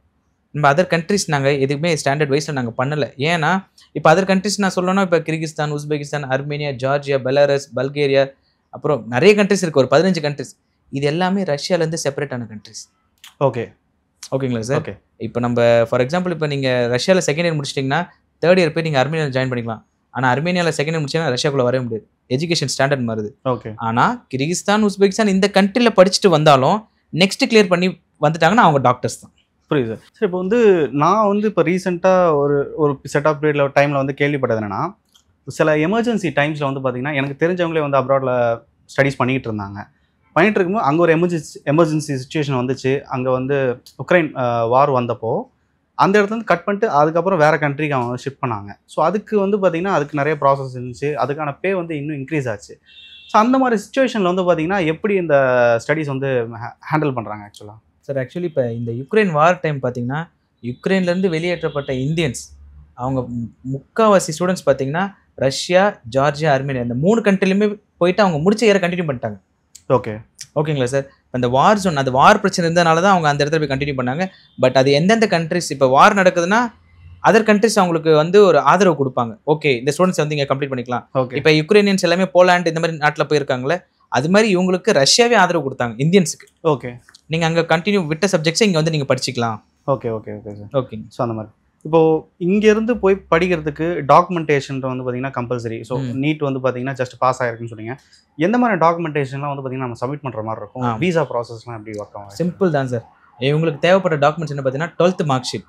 நம்ம அதர் கண்ட்ரிஸ் நாங்கள் எதுவுமே ஸ்டாண்டர்ட் வைஸில் நாங்கள் பண்ணலை. ஏன்னா இப்போ அதர் கண்ட்ரிஸ் நான் சொல்லணும்னா இப்போ Kyrgyzstan, Uzbekistan, Armenia, Georgia, Belarus, Bulgaria, அப்புறம் நிறைய கண்ட்ரிஸ் இருக்குது, ஒரு 15 கண்ட்ரிஸ். இது எல்லாமே ரஷ்யாவிலேருந்து செப்பரேட்டான கண்ட்ரிஸ். ஓகே ஓகேங்களா சார்? ஓகே இப்போ நம்ம ஃபார் எக்ஸாம்பிள் இப்போ நீங்கள் ரஷ்யாவில் 2nd year முடிச்சிட்டிங்கன்னா 3rd year போய் நீங்கள் அர்மேனியாவில் ஜாயின் பண்ணிக்கலாம். ஆனால் அர்மேனியாவில் 2nd year முடிச்சிங்கன்னா ரஷ்யாக்குள்ளே வரவே முடியாது, எஜுகேஷன் ஸ்டாண்டர்ட் மாறுது. ஓகே ஆனால் கிர்கிஸ்தான், உஸ்பெகிஸ்தான் இந்த கண்ட்ரியில் படிச்சுட்டு வந்தாலும் நெக்ஸ்ட் கிளியர் பண்ணி வந்துட்டாங்கன்னா அவங்க டாக்டர்ஸ் தான். புரியுது சார். சரி இப்போ வந்து நான் வந்து இப்போ ரீசெண்டாக ஒரு செட் ஆஃப் பீரியடில் டைமில் வந்து கேள்விப்பட்டது என்னென்னா, சில எமர்ஜென்சி டைம்ஸில் வந்து பார்த்திங்கன்னா எனக்கு தெரிஞ்சவங்களே வந்து அப்ராடில் ஸ்டடீஸ் பண்ணிகிட்டு இருந்தாங்க. பண்ணிகிட்டு இருக்கும்போது அங்கே ஒரு எமர்ஜென்சி சுச்சுவேஷன் வந்துச்சு. அங்கே வந்து உக்ரைன் வார் வந்தப்போ அந்த இடத்துல கட் பண்ணிட்டு அதுக்கப்புறம் வேறு கண்ட்ரிக்கு அவங்க ஷிஃப்ட் பண்ணாங்க. ஸோ அதுக்கு வந்து பார்த்திங்கன்னா அதுக்கு நிறைய ப்ராசஸ் இருந்துச்சு, அதுக்கான பே வந்து இன்னும் இன்க்ரீஸ் ஆச்சு. ஸோ அந்த மாதிரி சுச்சுவேஷனில் வந்து பார்த்திங்கன்னா எப்படி இந்த ஸ்டடீஸ் வந்து ஹேண்டில் பண்ணுறாங்க ஆக்சுவலாக? சார் ஆக்சுவலி இப்போ இந்த யுக்ரைன் வார் டைம் பார்த்தீங்கன்னா யுக்ரைன்லேருந்து வெளியேற்றப்பட்ட இந்தியன்ஸ் அவங்க முக்கால்வாசி ஸ்டூடெண்ட்ஸ் பார்த்தீங்கன்னா ரஷ்யா, ஜார்ஜியா, அர்மேனியா இந்த 3 கண்ட்ரிலையுமே போயிட்டு அவங்க முடிச்ச ஏற கண்டினியூ பண்ணிட்டாங்க. ஓகே ஓகேங்களா சார்? அந்த வார் ஜோன், அந்த வார் பிரச்சனை இருந்ததுனால தான் அவங்க அந்த இடத்துல போய் கண்டினியூ பண்ணாங்க. பட் அது எந்தெந்த கண்ட்ரிஸ் இப்போ வார் நடக்குதுன்னா அதர் கண்ட்ரிஸ் அவங்களுக்கு வந்து ஒரு ஆதரவு கொடுப்பாங்க. ஓகே இந்த ஸ்டூடெண்ட்ஸ் வந்து இங்கே கம்ப்ளீட் பண்ணிக்கலாம். இப்போ யுக்ரைனியன்ஸ் எல்லாமே போலாண்ட் இந்த மாதிரி நாட்டில் போயிருக்காங்களே, அது மாதிரி இவங்களுக்கு ரஷ்யாவே ஆதரவு கொடுத்தாங்க இந்தியன்ஸுக்கு. ஓகே நீங்கள் அங்கே கண்டினியூ விட்ட சப்ஜெக்ட்ஸை இங்கே வந்து நீங்கள் படிச்சிக்கலாம். Okay okay okay sir. ஓகேங்க. ஸோ அந்த மாதிரி இப்போ இங்கேருந்து போய் படிக்கிறதுக்கு டாக்குமெண்டேஷன் வந்து பார்த்தீங்கன்னா கம்பல்சரி. ஸோ நீட் வந்து பார்த்தீங்கன்னா ஜஸ்ட் பாஸ் ஆயிருக்குன்னு சொன்னீங்க. எந்த மாதிரி டாக்குமெண்டேஷன்லாம் வந்து பார்த்தீங்கன்னா நம்ம சப்மிட் பண்ணுற மாதிரி இருக்கும்? விசா ப்ராசஸ்லாம் எப்படி ஒர்க் ஆகும்? சிம்பிள் தான் சார். இவங்களுக்கு தேவைப்பட்ட டாக்குமெண்ட்ஸ் என்ன பார்த்தீங்கன்னா 12th மார்க் ஷீட்.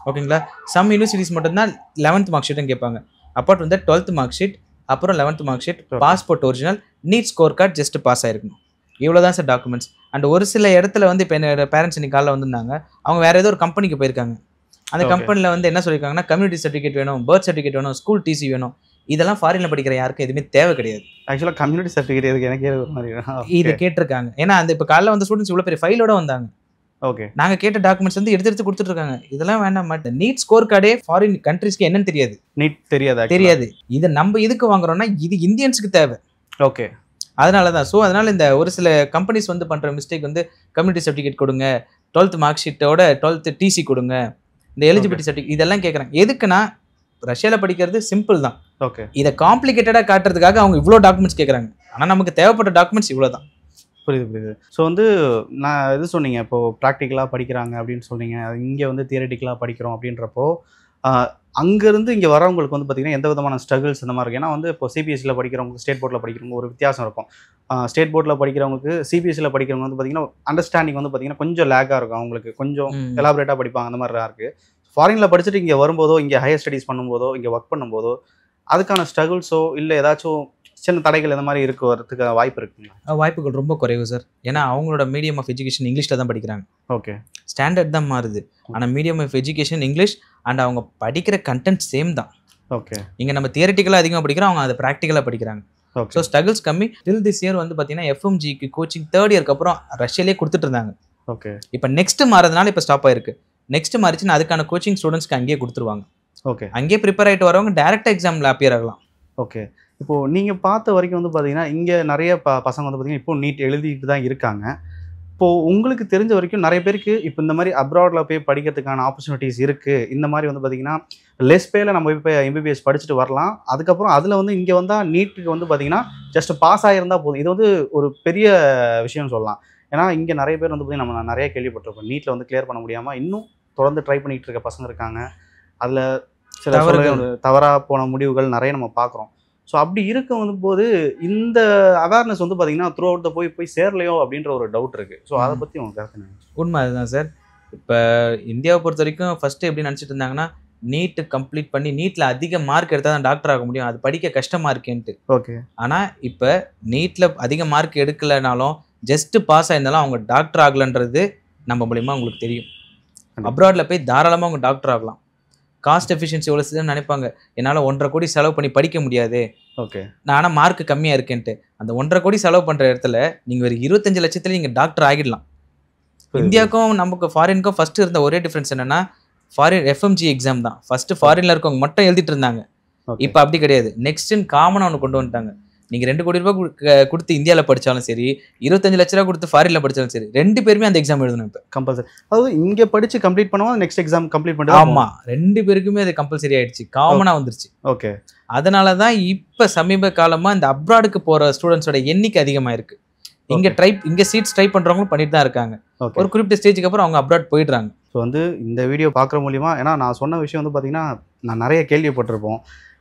ஓகேங்களா? சம் யூனிவர்சிட்டிஸ் மட்டும்தான் 11th மார்க் ஷீட்டும் கேட்பாங்க. அப்பார்ட் வந்து 12th மார்க் ஷீட், அப்புறம் 11th mark sheet, passport original, NEET score card just pass ஆயிருக்கணும். இவ்வளோ தான் சார் டாக்குமெண்ட்ஸ். அண்ட் ஒரு சில இடத்துல வந்து இப்போ என்னோட பேரண்ட்ஸ் இன்னைக்கு காலைல வந்திருந்தாங்க. அவங்க வேறு ஏதோ ஒரு கம்பெனிக்கு போயிருக்காங்க. அந்த கம்பெனியில் வந்து என்ன சொல்லியிருக்காங்கன்னா கம்யூனிட்டி சர்டிஃபிகேட் வேணும், பர்த் சர்டிஃபிகேட் வேணும், ஸ்கூல் டிசி வேணும். இதெல்லாம் ஃபாரின்ல படிக்கிற யாருக்கும் எதுவுமே தேவை கிடையாது. ஆக்சுவலாக கம்யூனிட்டி சர்டிஃபிகேட் எதுக்கு எனக்கே ஒரு மாதிரி இது கேட்டிருக்காங்க. ஏன்னா அந்த இப்போ காலைல வந்த ஸ்டூடெண்ட்ஸ் இவ்வளோ பெரிய ஃபைலோட வந்தாங்க. ஓகே, நாங்கள் கேட்ட டாக்குமெண்ட்ஸ் வந்து எடுத்து கொடுத்துட்டு இருக்காங்க. இதெல்லாம் வேண்டாம். நீட் ஸ்கோர் கார்டே ஃபாரின் கண்ட்ரீஸ்க்கு என்னன்னு தெரியாது. நீட் தெரியாது. இதை நம்ம எதுக்கு வாங்குறோம்னா இது இந்தியன்ஸுக்கு தேவை. ஓகே, அதனால தான். ஸோ அதனால இந்த ஒரு சில கம்பெனிஸ் வந்து பண்ணுற மிஸ்டேக் வந்து கம்யூனிட்டி சர்டிஃபிகேட் கொடுங்க, 12th மார்க் ஷீட்டோட 12th டிசி கொடுங்க, இந்த எலிஜிபிலிட்டி சர்டிஃபிகேட் இதெல்லாம் கேட்குறாங்க. எதுக்குன்னா ரஷ்யாவில் படிக்கிறது சிம்பிள் தான். ஓகே, இதை காம்ப்ளிகேட்டடாக காட்டுறதுக்காக அவங்க இவ்வளோ டாக்குமெண்ட்ஸ் கேட்குறாங்க. ஆனால் நமக்கு தேவைப்பட்ட டாக்குமெண்ட்ஸ் இவ்வளோ தான். புரியுது. ஸோ வந்து நான் இது சொன்னீங்க, இப்போது ப்ராக்டிக்கலாக படிக்கிறாங்க அப்படின்னு சொன்னீங்க. இங்கே வந்து தியரட்டிக்கலாக படிக்கிறோம் அப்படின்றப்போ அங்கேருந்து இங்கே வரவங்களுக்கு வந்து பார்த்திங்கன்னா எந்த விதமான ஸ்ட்ரகிள்ஸ் இந்த மாதிரி இருக்குது? ஏன்னா வந்து இப்போ சிபிஎஸ்சியில் படிக்கிறவங்களுக்கு ஸ்டேட் போர்டில் படிக்கிறவங்க ஒரு வித்தியாசம் இருக்கும். ஸ்டேட் போர்டில் படிக்கிறவங்களுக்கு சிபிஎஸ்சியில் படிக்கிறவங்க வந்து பார்த்திங்கன்னா அண்டர்ஸ்டாண்டிங் வந்து பார்த்திங்கன்னா கொஞ்சம் லேக்காக இருக்கும். அவங்களுக்கு கொஞ்சம் எலாபரேட்டாக படிப்பாங்க. அந்த மாதிரிலாம் இருக்குது. ஃபாரினில் படிச்சுட்டு இங்கே வரும்போதோ, இங்கே ஹையர் ஸ்டடீஸ் பண்ணும்போதோ, இங்கே ஒர்க் பண்ணும்போதோ அதுக்கான ஸ்ட்ரகிள்ஸோ இல்லை ஏதாச்சும் சின்ன தடைகள் இந்த மாதிரி வரதுக்கு வாய்ப்பு இருக்குங்களா? வாய்ப்புகள் ரொம்ப குறைவு சார். ஏன்னா அவங்களோட மீடியம் ஆஃப் எஜுகேஷன் இங்கிலீஷில் தான் படிக்கிறாங்க. ஓகே, ஸ்டாண்டர்ட் தான் மாறுது. ஆனால் medium of education English and அவங்க படிக்கிற கண்டென்ட் சேம் தான். ஓகே, இங்கே நம்ம தியரட்டிக்கலாக அதிகமாக படிக்கிறோம், அவங்க அதை ப்ராக்டிக்கலாக படிக்கிறாங்க. ஸோ ஸ்ட்ரகிள்ஸ் கம்மி. டில் திஸ் இயர் வந்து பார்த்தீங்கன்னா எஃப்எம்ஜிக்கு கோச்சிங் 3rd இயருக்கு அப்புறம் ரஷ்யாலே கொடுத்துட்டு இருந்தாங்க. ஓகே, இப்போ நெக்ஸ்ட் மாறதுனால இப்போ ஸ்டாப் ஆயிருக்கு. நெக்ஸ்ட் மாறிச்சுன்னா அதுக்கான கோச்சிங் ஸ்டூடெண்ட்ஸ்க்கு அங்கேயே கொடுத்துருவாங்க. ஓகே, அங்கேயே ப்ரிப்பேர் ஆகிட்டு வரவங்க டேரக்ட் எக்ஸாமில் அப்பியர் ஆகலாம். ஓகே. இப்போது நீங்கள் பார்த்த வரைக்கும் வந்து பார்த்தீங்கன்னா இங்கே நிறைய பசங்க வந்து பார்த்தீங்கன்னா இப்போ நீட் எழுதிட்டு தான் இருக்காங்க. இப்போது உங்களுக்கு தெரிஞ்ச வரைக்கும் நிறைய பேருக்கு இப்போ இந்த மாதிரி அப்ராடில் போய் படிக்கிறதுக்கான ஆப்பர்ச்சுனிட்டிஸ் இருக்குது. இந்த மாதிரி வந்து பார்த்திங்கன்னா லெஸ் பேல நம்ம போய் எம்பிபிஎஸ் படிச்சுட்டு வரலாம். அதுக்கப்புறம் அதில் வந்து இங்கே வந்தால் நீட்டுக்கு வந்து பார்த்திங்கன்னா ஜஸ்ட் பாஸ் ஆகியிருந்தால் போதும். இது வந்து ஒரு பெரிய விஷயம்னு சொல்லலாம். ஏன்னா இங்கே நிறைய பேர் வந்து பார்த்திங்கன்னா நம்ம நிறைய கேள்விப்பட்டிருப்போம். நீட்டில் வந்து கிளியர் பண்ண முடியாமல் இன்னும் தொடர்ந்து ட்ரை பண்ணிகிட்டு இருக்க பசங்க இருக்காங்க. அதில் சில தவறாக போன முடிவுகள் நிறைய நம்ம பார்க்குறோம். ஸோ அப்படி இருக்க வந்து போது இந்த அவேர்னஸ் வந்து பார்த்தீங்கன்னா த்ரூ அவுட் போய் சேரலையோ அப்படின்ற ஒரு டவுட் இருக்குது. ஸோ அதை பற்றி உங்களுக்கு கருத்து? உண்மை அதுதான் சார். இப்போ இந்தியாவை பொறுத்த வரைக்கும் ஃபஸ்ட்டு எப்படி நினச்சிட்டு இருந்தாங்கன்னா நீட்டு கம்ப்ளீட் பண்ணி நீட்டில் அதிக மார்க் எடுத்தால் தான் டாக்டர் ஆக முடியும், அது படிக்க கஷ்டமாக இருக்கேன்ட்டு. ஓகே, ஆனால் இப்போ நீட்டில் அதிக மார்க் எடுக்கலைனாலும் ஜஸ்ட்டு பாஸ் ஆயிருந்தாலும் அவங்க டாக்டர் ஆகலைன்றது நம்ம மூலிமா உங்களுக்கு தெரியும். அப்ராடில் போய் தாராளமாக அவங்க டாக்டர் ஆகலாம். காஸ்ட் எஃபிஷியன்சி எவ்வளோ செய்யணும்னு நினைப்பாங்க. என்னால் 1.5 கோடி செலவு பண்ணி படிக்க முடியாது, ஓகே, நான் ஆனால் மார்க் கம்மியாக இருக்கேன்ட்டு. அந்த 1.5 கோடி செலவு பண்ணுற இடத்துல நீங்கள் ஒரு 25 லட்சத்தில் நீங்கள் டாக்டர் ஆகிடலாம். இந்தியாவுக்கும் நமக்கு ஃபாரினுக்கும் ஃபஸ்ட்டு இருந்த ஒரே டிஃப்ரென்ஸ் என்னென்னா ஃபாரின் எஃப்எம்ஜி எக்ஸாம் தான். ஃபஸ்ட்டு ஃபாரினில் இருக்கவங்க மட்டும் எழுதிட்டு இருந்தாங்க. இப்போ அப்படி கிடையாது. நெக்ஸ்ட்டுன்னு காமனாக ஒன்று கொண்டு வந்துட்டாங்க. நீங்கள் 2 கோடி ரூபாய் கொடுத்து இந்தியாவில் படித்தாலும் சரி, 25 லட்ச ரூபா கொடுத்து ஃபாரினில் படித்தாலும் சரி, 2 பேருமே அந்த எக்ஸாம் எழுதணும். இப்போ கம்பல்சரி. அதாவது இங்கே படித்து கம்ப்ளீட் பண்ணுவோம், நெக்ஸ்ட் எக்ஸாம் கம்ப்ளீட் பண்ணுவோம். ஆமாம், 2 பேருக்குமே அது கம்பல்சரி ஆகிடுச்சு, காமனாக வந்துருச்சு. ஓகே, அதனால தான் இப்போ சமீப காலமாக இந்த அப்ராடுக்கு போகிற ஸ்டூடெண்ட்ஸோட எண்ணிக்கை அதிகமாக இருக்குது. இங்கே சீட்ஸ் ட்ரை பண்ணுறவங்களும் பண்ணிட்டு தான் இருக்காங்க. ஒரு குறிப்பிட்ட ஸ்டேஜுக்கு அப்புறம் அவங்க அப்ராட் போயிடுறாங்க. ஸோ வந்து இந்த வீடியோ பார்க்குற மூலிமா, ஏன்னா நான் சொன்ன விஷயம் வந்து பார்த்தீங்கன்னா நான் நிறைய கேள்விப்பட்டிருப்போம்.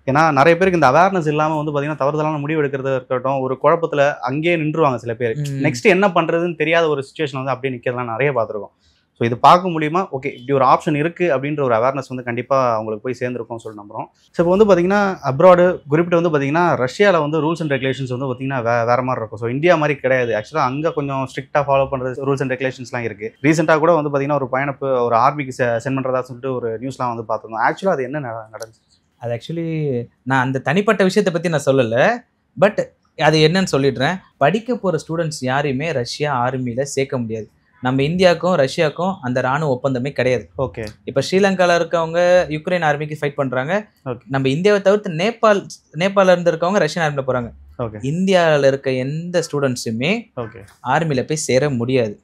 ஏன்னா நிறைய பேருக்கு இந்த அவேர்னஸ் இல்லாமல் வந்து பார்த்தீங்கன்னா தவறுதலான முடிவு எடுக்கிறதா இருக்கட்டும், ஒரு குழப்பத்தில் அங்கேயே நின்றுவாங்க சில பேர். நெக்ஸ்ட் என்ன பண்ணுறதுன்னு தெரியாத ஒரு சுச்சுவேஷன் வந்து அப்படியே நிற்கிறதுலாம் நிறைய பார்த்துருக்கோம். ஸோ இது பார்க்க முடியுமா, ஓகே இப்படி ஒரு ஆப்ஷன் இருக்குது அப்படின்ற ஒரு அவேர்னஸ் வந்து கண்டிப்பாக அவங்களுக்கு போய் சேர்ந்துருக்கும்னு சொல்லி நம்புகிறோம். ஸோ இப்போ வந்து பார்த்தீங்கன்னா அப்ராடு குறிப்பிட்டு வந்து பார்த்தீங்கன்னா ரஷ்யாவில் வந்து ரூல்ஸ் அண்ட் ரெகுலேஷன்ஸ் வந்து பார்த்தீங்கன்னா வேறு மாதிரி இருக்கும். ஸோ இந்தியா மாதிரி கிடையாது. ஆக்சுவலாக அங்கே கொஞ்சம் ஸ்ட்ரிக்டாக ஃபாலோ பண்ணுறது ரூல்ஸ் அண்ட் ரெகுலேஷன்ஸ்லாம் இருக்குது. ரீசெண்டாக கூட வந்து பார்த்தீங்கன்னா ஒரு ஆர்மிக்கு சென்ட் பண்ணுறதா சொல்லிட்டு ஒரு நியூஸ்லாம் வந்து பார்த்துருந்தோம். ஆக்சுவலாக அது என்ன நடந்துச்சு? அது ஆக்சுவலி நான் அந்த தனிப்பட்ட விஷயத்தை பற்றி நான் சொல்லலை, பட் அது என்னன்னு சொல்லிடுறேன். படிக்க போகிற ஸ்டூடெண்ட்ஸ் யாரையுமே ரஷ்யா ஆர்மியில் சேர்க்க முடியாது. நம்ம இந்தியாவுக்கும் ரஷ்யாவுக்கும் அந்த ராணுவ ஒப்பந்தமே கிடையாது. ஓகே, இப்போ ஸ்ரீலங்காவில் இருக்கவங்க யுக்ரைன் ஆர்மிக்கு ஃபைட் பண்ணுறாங்க. நம்ம இந்தியாவை தவிர்த்து நேபாளில் இருந்து இருக்கவங்க ரஷ்யன் ஆர்மியில் போகிறாங்க. இந்தியாவில் இருக்க எந்த ஸ்டூடெண்ட்ஸுமே ஆர்மியில் போய் சேர முடியாது.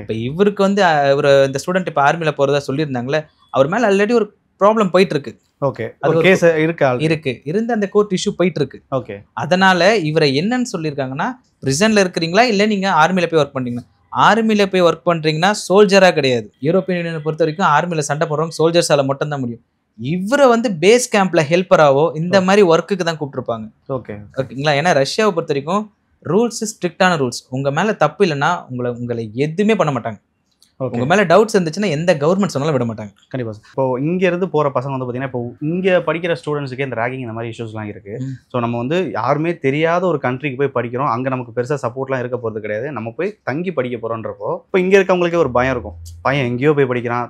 இப்போ இவருக்கு வந்து இந்த ஸ்டூடெண்ட் இப்போ ஆர்மியில் போகிறதா சொல்லியிருந்தாங்களே, அவர் மேலே ஆல்ரெடி ஒரு ப்ராப்ளம் போயிட்டு இருக்கு. ஓகே, அது கேஸ் இருந்து அந்த கோர்ட் இஷ்யூ போயிட்டு இருக்கு. ஓகே, அதனால இவரை என்னன்னு சொல்லியிருக்காங்கன்னா, பிரிசன்ல இருக்கிறீங்களா இல்லை நீங்க ஆர்மியில போய் ஒர்க் பண்றீங்களா? ஆர்மியில போய் ஒர்க் பண்றீங்கன்னா சோல்ஜரா கிடையாது. யூரோப்பியன் யூனியனை பொறுத்த வரைக்கும் ஆர்மியில சண்டை போடுறவங்க சோல்ஜர்ஸால மட்டும் தான் முடியும். இவரை வந்து பேஸ் கேம்ப்ல ஹெல்ப்பராவோ இந்த மாதிரி ஒர்க்குக்கு தான் கூப்பிட்டுருப்பாங்க. ஓகே ஓகேங்களா? ஏன்னா ரஷ்யாவை பொறுத்த வரைக்கும் ரூல்ஸ் ஸ்ட்ரிக்டான ரூல்ஸ். உங்க மேல தப்பு இல்லைன்னா உங்களை எதுவுமே பண்ண மாட்டாங்க. ஓகே. உங்க மேல டவுட்ஸ் இருந்துச்சுன்னா எந்த கவர்மெண்ட் சொன்னாலும் விட மாட்டாங்க. கண்டிப்பா சார். இப்போ இங்க இருந்து போற பசங்க வந்து பாத்தீங்கன்னா, இப்போ இங்க படிக்கிற ஸ்டூடெண்ட்ஸ்க்கே இந்த ராகிங் இந்த மாதிரி இஷ்யூஸ்லாம் இருக்கு. ஸோ நம்ம வந்து யாருமே தெரியாத ஒரு கண்ட்ரிக்கு போய் படிக்கிறோம். அங்க நமக்கு பெருசா சப்போர்ட்லாம் இருக்க போறது கிடையாது. நம்ம போய் தங்கி படிக்க போறோன்றப்போ இப்போ இங்க இருக்கவங்களுக்கே ஒரு பயம் இருக்கும். பையன் எங்கேயோ போய் படிக்கிறான்,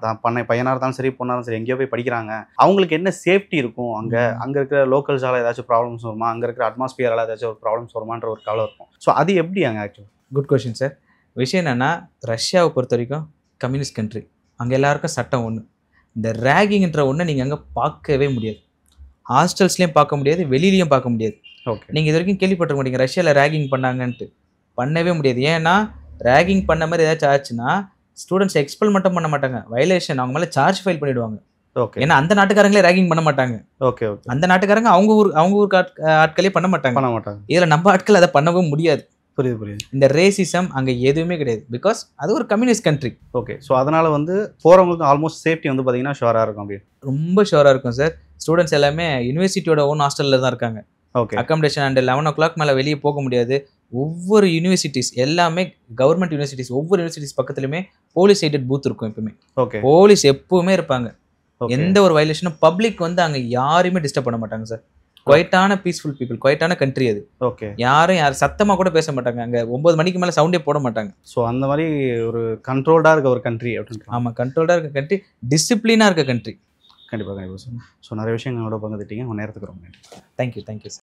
பையனா இருந்தாலும் சரி பொண்ணா இருந்தாலும் சரி எங்கேயோ போய் படிக்கிறாங்க. அவங்களுக்கு என்ன சேஃப்டி இருக்கும் அங்க இருக்கிற லோக்கல்ஸால ஏதாச்சும் ப்ராப்ளம்ஸ் வருமா, அங்க இருக்கிற அட்மாஸ்பியரால ஏதாச்சும் ஒரு ப்ராப்ளம்ஸ் வருமான்ற ஒரு கவலை இருக்கும். ஸோ அது எப்படி அங்க ஆக்சுவலி? Good question sir. விஷயம் என்னன்னா, ரஷ்யாவை பொறுத்த வரைக்கும் கம்யூனிஸ்ட் கண்ட்ரி. அங்கே எல்லாருக்கும் சட்டம் ஒன்று. இந்த ரேகிங்ன்ற ஒன்று நீங்கள் அங்கே பார்க்கவே முடியாது. ஹாஸ்டல்ஸ்லேயும் பார்க்க முடியாது, வெளியிலையும் பார்க்க முடியாது. ஓகே. நீங்கள் இது வரைக்கும் கேள்விப்பட்டிருக்க மாட்டீங்க ரஷ்யாவில் ரேகிங் பண்ணாங்கன்ட்டு. பண்ணவே முடியாது. ஏன்னா ரேகிங் பண்ண மாதிரி ஏதாச்சும் ஆச்சுன்னா ஸ்டூடெண்ட்ஸ் எக்ஸ்பெல் மட்டும் பண்ண மாட்டாங்க, வயலேஷன் அவங்க மேலே சார்ஜ் ஃபைல் பண்ணிவிடுவாங்க. ஓகே. ஏன்னா அந்த நாட்டுக்காரங்களே ரேகிங் பண்ண மாட்டாங்க. Okay okay. அந்த நாட்டுக்காரங்க அவங்க ஊர் ஆட்களே பண்ண மாட்டாங்க. இதில் நம்ம ஆட்கள் அதை பண்ணவும் முடியாது. புரியுது. இந்த ரேசிசம் அங்க எதுவுமே கிடையாது. பிகாஸ் அது ஒரு கம்யூனிஸ்ட் கண்ட்ரி. ஓகே. ஸோ அதனால வந்து போறவங்களுக்கு ஆல்மோஸ்ட் சேஃப்டி வந்து பார்த்தீங்கன்னா ஷுவரா இருக்கும். அப்படி ரொம்ப ஷுவரா இருக்கும் சார். ஸ்டூடெண்ட்ஸ் எல்லாமே யூனிவர்சிட்டியோட ஓன் ஹாஸ்டல்ல தான் இருக்காங்க. ஓகே. அக்காமடேஷன் அண்ட் 11 o'clock மேலே வெளியே போக முடியாது. ஒவ்வொரு யூனிவர்சிட்டிஸ் எல்லாமே கவர்மெண்ட் யூனிவர்சிட்டிஸ், ஒவ்வொரு யூனிவர்சிட்டிஸ் பக்கத்துலையுமே போலீஸ் எய்டட் பூத் இருக்கும். எப்பவுமே ஓகே. போலீஸ் எப்பவுமே இருப்பாங்க. எந்த ஒரு வயலேஷனும் பப்ளிக் வந்து அங்க யாருமே டிஸ்டர்ப் பண்ண மாட்டாங்க சார். குவைட்டான பீஸ்ஃபுல் பீப்புள், குவைட்டான கண்ட்ரி அது. ஓகே. யாரும் சத்தமாக கூட பேச மாட்டாங்க. அங்கே 9 மணிக்கு மேலே சவுண்டே போட மாட்டாங்க. ஸோ அந்த மாதிரி ஒரு கண்ட்ரோல்டாக இருக்க ஒரு கண்ட்ரி அப்படின்ட்டு. ஆமாம், கண்ட்ரோல்டாக இருக்க கண்ட்ரி, டிசிப்ளினாக இருக்க கண்ட்ரி. கண்டிப்பாக சார். ஸோ நிறைய விஷயங்களோட பகிர்ந்துட்டீங்க. உங்கள் நேரத்துக்கு ரொம்ப நன்றி. Thank you sir.